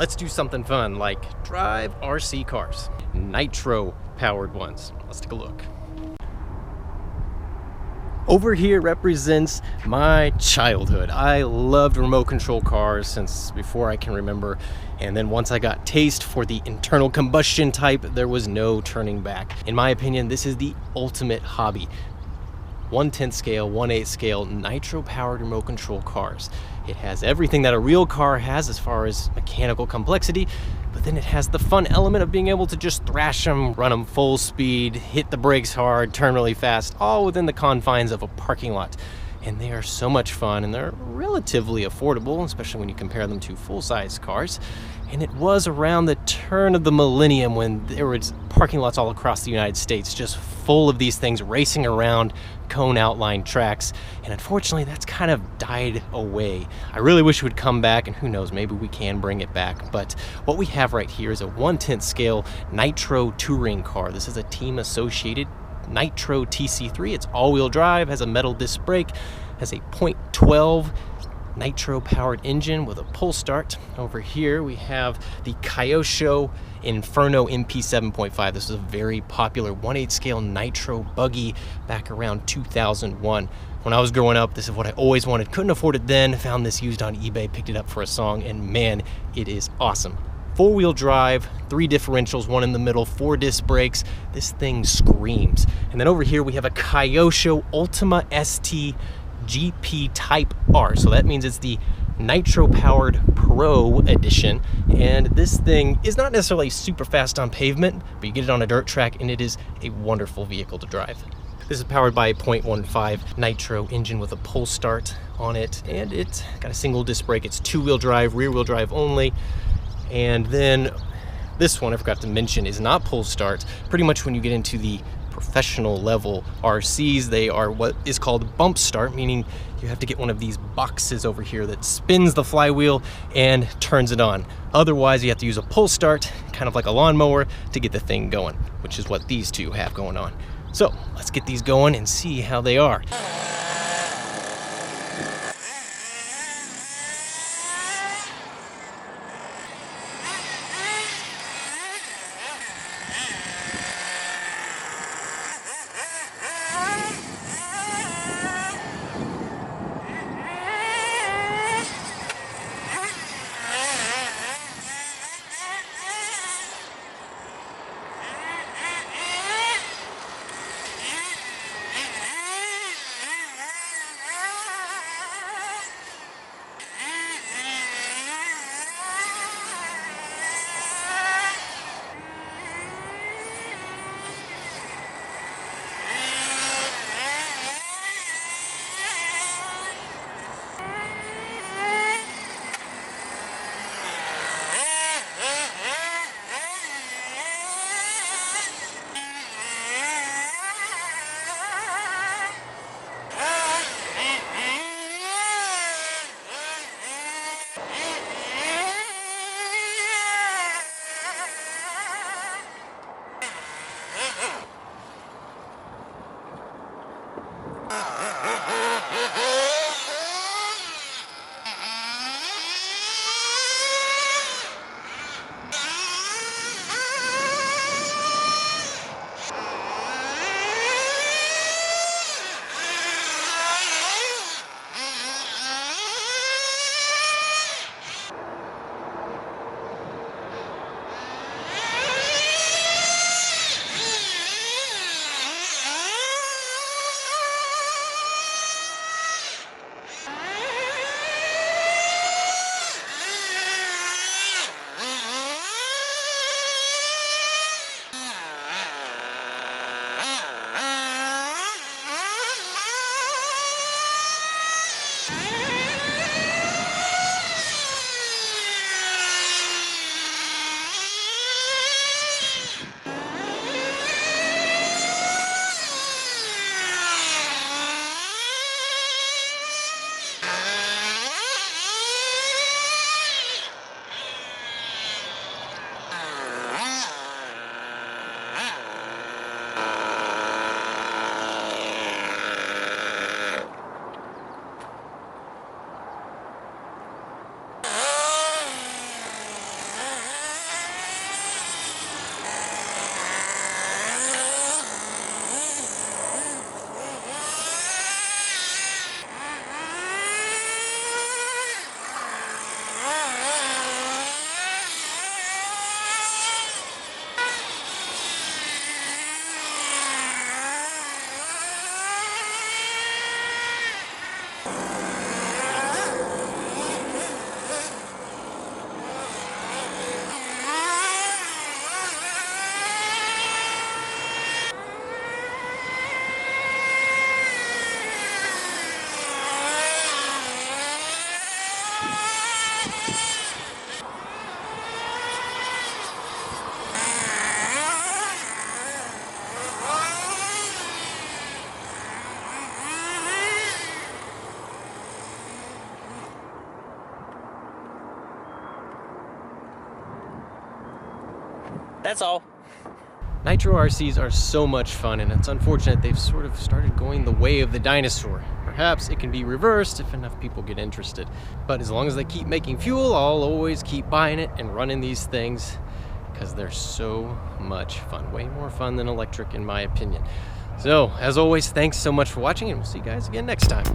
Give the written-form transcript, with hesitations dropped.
let's do something fun like drive RC cars. Nitro powered ones. Let's take a look. Over here represents my childhood. I loved remote control cars since before I can remember. And then once I got taste for the internal combustion type, there was no turning back. In my opinion, this is the ultimate hobby. 1/10 scale, 1/8 scale, nitro powered remote control cars. It has everything that a real car has as far as mechanical complexity, but then it has the fun element of being able to just thrash them, run them full speed, hit the brakes hard, turn really fast, all within the confines of a parking lot. And they are so much fun, and they're relatively affordable, especially when you compare them to full-size cars. And it was around the turn of the millennium when there was parking lots all across the United States just full of these things racing around cone outline tracks, and unfortunately that's kind of died away. I really wish it would come back, and who knows, maybe we can bring it back. But what we have right here is a 1/10 scale Nitro touring car. This is a team associated Nitro TC3. It's all-wheel drive, has a metal disc brake, has a .12 Nitro powered engine with a pull start. Over here we have the Kyosho Inferno MP 7.5. This is a very popular 1/8 scale Nitro buggy back around 2001. When I was growing up, this is what I always wanted. Couldn't afford it then, found this used on eBay, picked it up for a song, and man, it is awesome. 4-wheel drive, 3 differentials, 1 in the middle, 4 disc brakes. This thing screams. And then over here we have a Kyosho Ultima ST GP Type R. So that means it's the Nitro powered Pro edition. And this thing is not necessarily super fast on pavement, but you get it on a dirt track and it is a wonderful vehicle to drive. This is powered by a .15 Nitro engine with a pull start on it, and it's got a single disc brake. It's 2-wheel drive, rear-wheel drive only. And then this one I forgot to mention is not pull start. Pretty much when you get into the professional level RCs, they are what is called bump start, meaning you have to get one of these boxes over here that spins the flywheel and turns it on. Otherwise, you have to use a pull start, kind of like a lawnmower, to get the thing going, which is what these two have going on. So let's get these going and see how they are. That's all. Nitro RCs are so much fun, and it's unfortunate they've sort of started going the way of the dinosaur. Perhaps it can be reversed if enough people get interested. But as long as they keep making fuel, I'll always keep buying it and running these things because they're so much fun. Way more fun than electric, in my opinion. So, as always, thanks so much for watching, and we'll see you guys again next time.